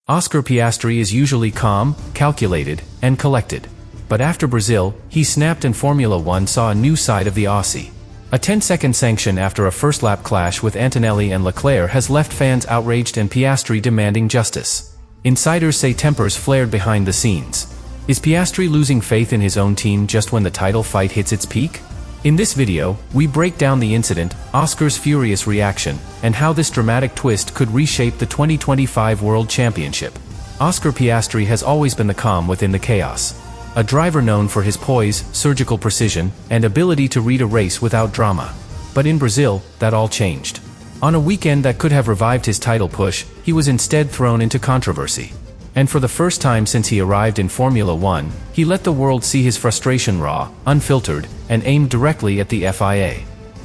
Oscar Piastri is usually calm, calculated, and collected. But after Brazil, he snapped and Formula One saw a new side of the Aussie. A 10-second sanction after a first-lap clash with Antonelli and Leclerc has left fans outraged and Piastri demanding justice. Insiders say tempers flared behind the scenes. Is Piastri losing faith in his own team just when the title fight hits its peak? In this video, we break down the incident, Oscar's furious reaction, and how this dramatic twist could reshape the 2025 World Championship. Oscar Piastri has always been the calm within the chaos. A driver known for his poise, surgical precision, and ability to read a race without drama. But in Brazil, that all changed. On a weekend that could have revived his title push, he was instead thrown into controversy. And for the first time since he arrived in Formula One, he let the world see his frustration raw, unfiltered, and aimed directly at the FIA.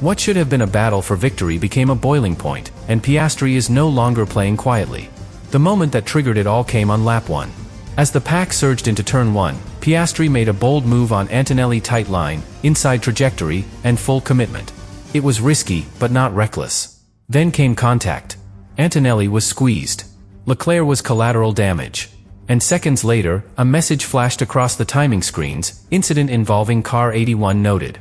What should have been a battle for victory became a boiling point, and Piastri is no longer playing quietly. The moment that triggered it all came on lap 1. As the pack surged into turn 1, Piastri made a bold move on Antonelli tight line, inside trajectory, and full commitment. It was risky, but not reckless. Then came contact. Antonelli was squeezed. Leclerc was collateral damage. And seconds later, a message flashed across the timing screens, incident involving car 81 noted.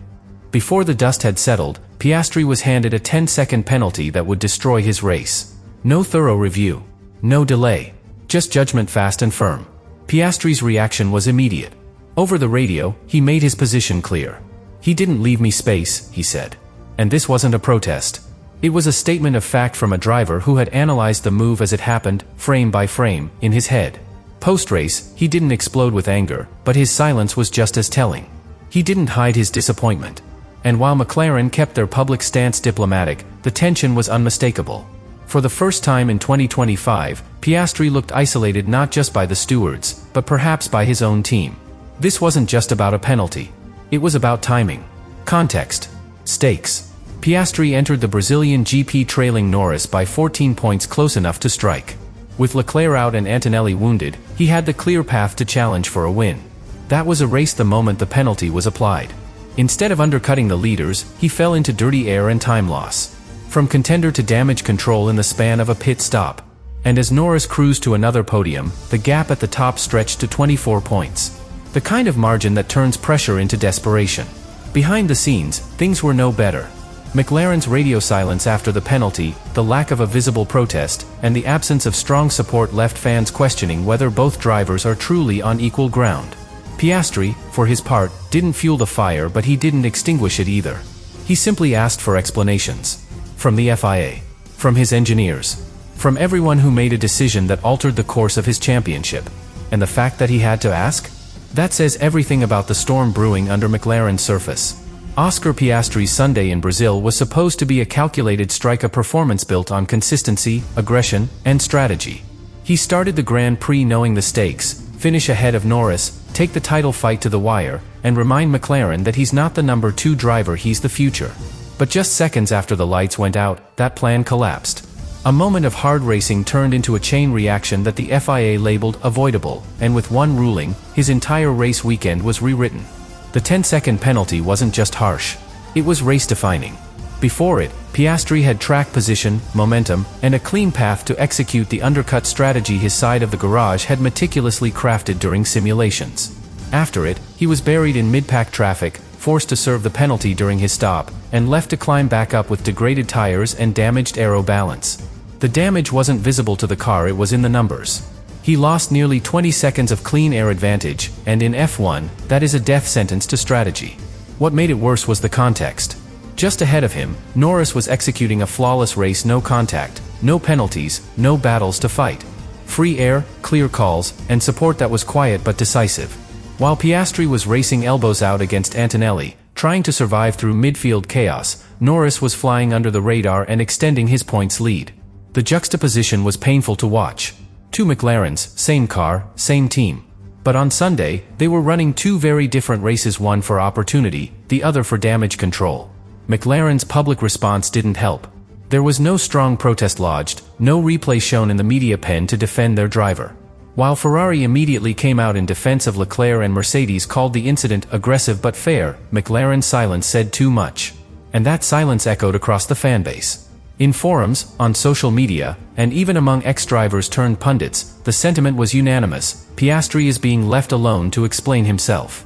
Before the dust had settled, Piastri was handed a 10-second penalty that would destroy his race. No thorough review. No delay. Just judgment fast and firm. Piastri's reaction was immediate. Over the radio, he made his position clear. "He didn't leave me space," he said. And this wasn't a protest. It was a statement of fact from a driver who had analyzed the move as it happened, frame by frame, in his head. Post-race, he didn't explode with anger, but his silence was just as telling. He didn't hide his disappointment. And while McLaren kept their public stance diplomatic, the tension was unmistakable. For the first time in 2025, Piastri looked isolated not just by the stewards, but perhaps by his own team. This wasn't just about a penalty. It was about timing. Context. Stakes. Piastri entered the Brazilian GP trailing Norris by 14 points, close enough to strike. With Leclerc out and Antonelli wounded, he had the clear path to challenge for a win. That was erased the moment the penalty was applied. Instead of undercutting the leaders, he fell into dirty air and time loss. From contender to damage control in the span of a pit stop. And as Norris cruised to another podium, the gap at the top stretched to 24 points. The kind of margin that turns pressure into desperation. Behind the scenes, things were no better. McLaren's radio silence after the penalty, the lack of a visible protest, and the absence of strong support left fans questioning whether both drivers are truly on equal ground. Piastri, for his part, didn't fuel the fire, but he didn't extinguish it either. He simply asked for explanations. From the FIA. From his engineers. From everyone who made a decision that altered the course of his championship. And the fact that he had to ask? That says everything about the storm brewing under McLaren's surface. Oscar Piastri's Sunday in Brazil was supposed to be a calculated strike, a performance built on consistency, aggression, and strategy. He started the Grand Prix knowing the stakes, finish ahead of Norris, take the title fight to the wire, and remind McLaren that he's not the number 2 driver, he's the future. But just seconds after the lights went out, that plan collapsed. A moment of hard racing turned into a chain reaction that the FIA labeled avoidable, and with one ruling, his entire race weekend was rewritten. The 10-second penalty wasn't just harsh. It was race-defining. Before it, Piastri had track position, momentum, and a clean path to execute the undercut strategy his side of the garage had meticulously crafted during simulations. After it, he was buried in mid-pack traffic, forced to serve the penalty during his stop, and left to climb back up with degraded tires and damaged aero balance. The damage wasn't visible to the car, it was in the numbers. He lost nearly 20 seconds of clean air advantage, and in F1, that is a death sentence to strategy. What made it worse was the context. Just ahead of him, Norris was executing a flawless race, no contact, no penalties, no battles to fight. Free air, clear calls, and support that was quiet but decisive. While Piastri was racing elbows out against Antonelli, trying to survive through midfield chaos, Norris was flying under the radar and extending his points lead. The juxtaposition was painful to watch. 2 McLarens, same car, same team. But on Sunday, they were running 2 very different races, one for opportunity, the other for damage control. McLaren's public response didn't help. There was no strong protest lodged, no replay shown in the media pen to defend their driver. While Ferrari immediately came out in defense of Leclerc and Mercedes called the incident aggressive but fair, McLaren's silence said too much. And that silence echoed across the fanbase. In forums, on social media, and even among ex-drivers turned pundits, the sentiment was unanimous: Piastri is being left alone to explain himself.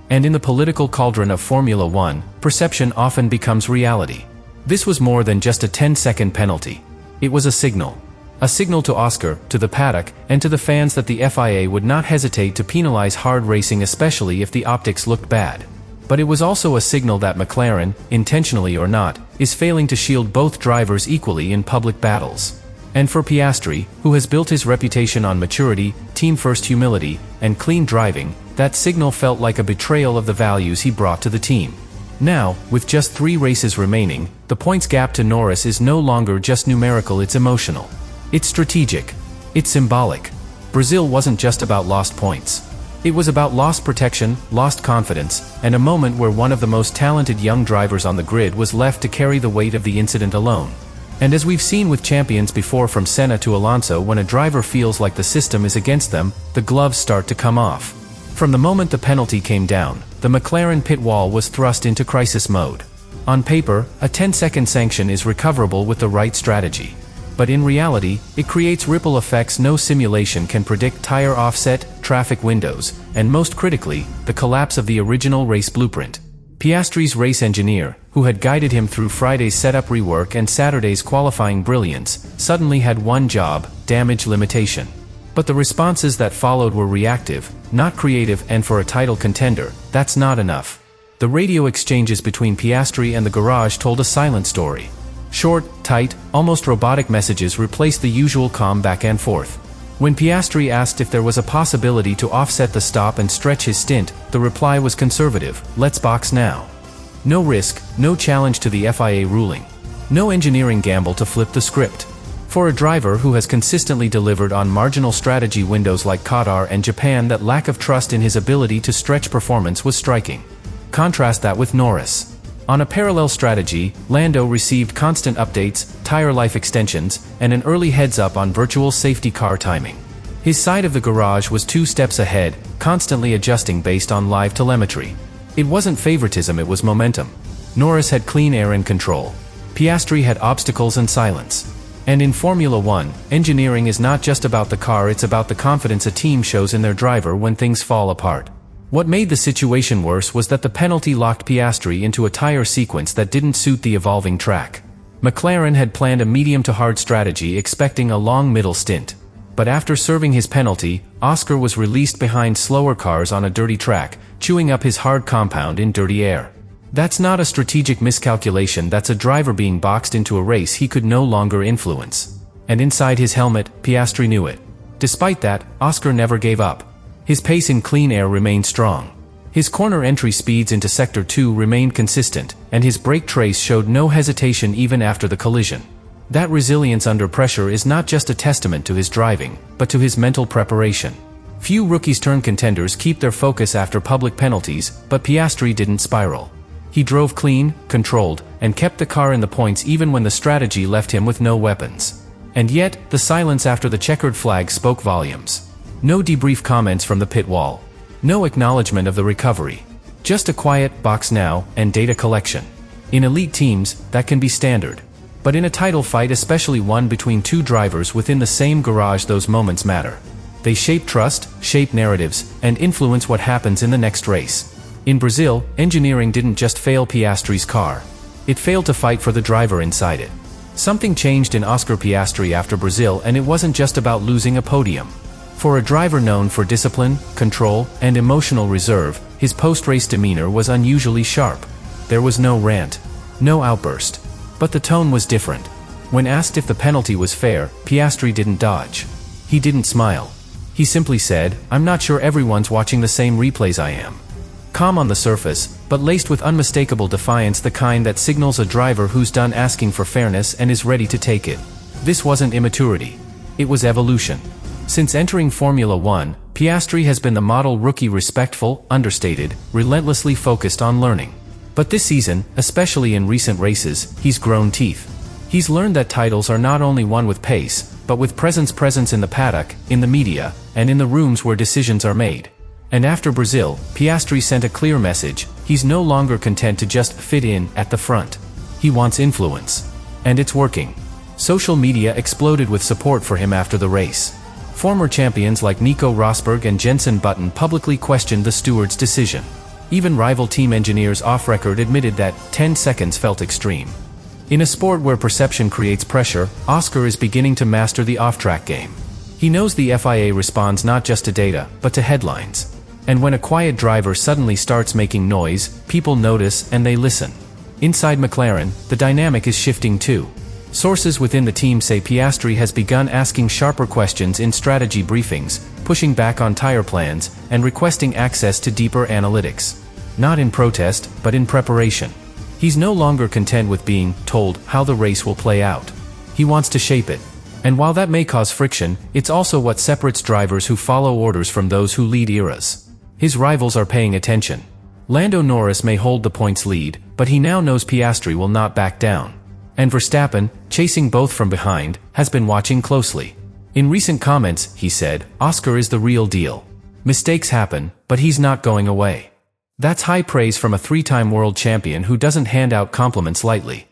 And in the political cauldron of Formula One, perception often becomes reality. This was more than just a 10-second penalty. It was a signal. A signal to Oscar, to the paddock, and to the fans that the FIA would not hesitate to penalize hard racing, especially if the optics looked bad. But it was also a signal that McLaren, intentionally or not, is failing to shield both drivers equally in public battles. And for Piastri, who has built his reputation on maturity, team-first humility, and clean driving, that signal felt like a betrayal of the values he brought to the team. Now, with just 3 races remaining, the points gap to Norris is no longer just numerical, it's emotional. It's strategic. It's symbolic. Brazil wasn't just about lost points. It was about lost protection, lost confidence, and a moment where one of the most talented young drivers on the grid was left to carry the weight of the incident alone. And as we've seen with champions before, from Senna to Alonso, when a driver feels like the system is against them, the gloves start to come off. From the moment the penalty came down, the McLaren pit wall was thrust into crisis mode. On paper, a 10-second sanction is recoverable with the right strategy. But in reality, it creates ripple effects no simulation can predict: tire offset, traffic windows, and most critically, the collapse of the original race blueprint. Piastri's race engineer, who had guided him through Friday's setup rework and Saturday's qualifying brilliance, suddenly had one job: damage limitation. But the responses that followed were reactive, not creative, and for a title contender, that's not enough. The radio exchanges between Piastri and the garage told a silent story. Short, tight, almost robotic messages replaced the usual calm back and forth. When Piastri asked if there was a possibility to offset the stop and stretch his stint, the reply was conservative: let's box now. No risk, no challenge to the FIA ruling. No engineering gamble to flip the script. For a driver who has consistently delivered on marginal strategy windows like Qatar and Japan, that lack of trust in his ability to stretch performance was striking. Contrast that with Norris. On a parallel strategy, Lando received constant updates, tire life extensions, and an early heads-up on virtual safety car timing. His side of the garage was 2 steps ahead, constantly adjusting based on live telemetry. It wasn't favoritism, it was momentum. Norris had clean air and control. Piastri had obstacles and silence. And in Formula One, engineering is not just about the car, it's about the confidence a team shows in their driver when things fall apart. What made the situation worse was that the penalty locked Piastri into a tire sequence that didn't suit the evolving track. McLaren had planned a medium to hard strategy, expecting a long middle stint. But after serving his penalty, Oscar was released behind slower cars on a dirty track, chewing up his hard compound in dirty air. That's not a strategic miscalculation, that's a driver being boxed into a race he could no longer influence. And inside his helmet, Piastri knew it. Despite that, Oscar never gave up. His pace in clean air remained strong. His corner entry speeds into Sector 2 remained consistent, and his brake trace showed no hesitation even after the collision. That resilience under pressure is not just a testament to his driving, but to his mental preparation. Few rookies turn contenders keep their focus after public penalties, but Piastri didn't spiral. He drove clean, controlled, and kept the car in the points even when the strategy left him with no weapons. And yet, the silence after the checkered flag spoke volumes. No debrief comments from the pit wall. No acknowledgement of the recovery. Just a quiet "box now" and data collection. In elite teams, that can be standard. But in a title fight, especially one between 2 drivers within the same garage, those moments matter. They shape trust, shape narratives, and influence what happens in the next race. In Brazil, engineering didn't just fail Piastri's car. It failed to fight for the driver inside it. Something changed in Oscar Piastri after Brazil, and it wasn't just about losing a podium. For a driver known for discipline, control, and emotional reserve, his post-race demeanor was unusually sharp. There was no rant, no outburst. But the tone was different. When asked if the penalty was fair, Piastri didn't dodge. He didn't smile. He simply said, "I'm not sure everyone's watching the same replays I am." Calm on the surface, but laced with unmistakable defiance, the kind that signals a driver who's done asking for fairness and is ready to take it. This wasn't immaturity. It was evolution. Since entering Formula One, Piastri has been the model rookie: respectful, understated, relentlessly focused on learning. But this season, especially in recent races, he's grown teeth. He's learned that titles are not only won with pace, but with presence in the paddock, in the media, and in the rooms where decisions are made. And after Brazil, Piastri sent a clear message: he's no longer content to just fit in at the front. He wants influence. And it's working. Social media exploded with support for him after the race. Former champions like Nico Rosberg and Jenson Button publicly questioned the steward's decision. Even rival team engineers off-record admitted that 10 seconds felt extreme. In a sport where perception creates pressure, Oscar is beginning to master the off-track game. He knows the FIA responds not just to data, but to headlines. And when a quiet driver suddenly starts making noise, people notice and they listen. Inside McLaren, the dynamic is shifting too. Sources within the team say Piastri has begun asking sharper questions in strategy briefings, pushing back on tire plans, and requesting access to deeper analytics. Not in protest, but in preparation. He's no longer content with being told how the race will play out. He wants to shape it. And while that may cause friction, it's also what separates drivers who follow orders from those who lead eras. His rivals are paying attention. Lando Norris may hold the points lead, but he now knows Piastri will not back down. And Verstappen, chasing both from behind, has been watching closely. In recent comments, he said, "Oscar is the real deal. Mistakes happen, but he's not going away." That's high praise from a three-time world champion who doesn't hand out compliments lightly.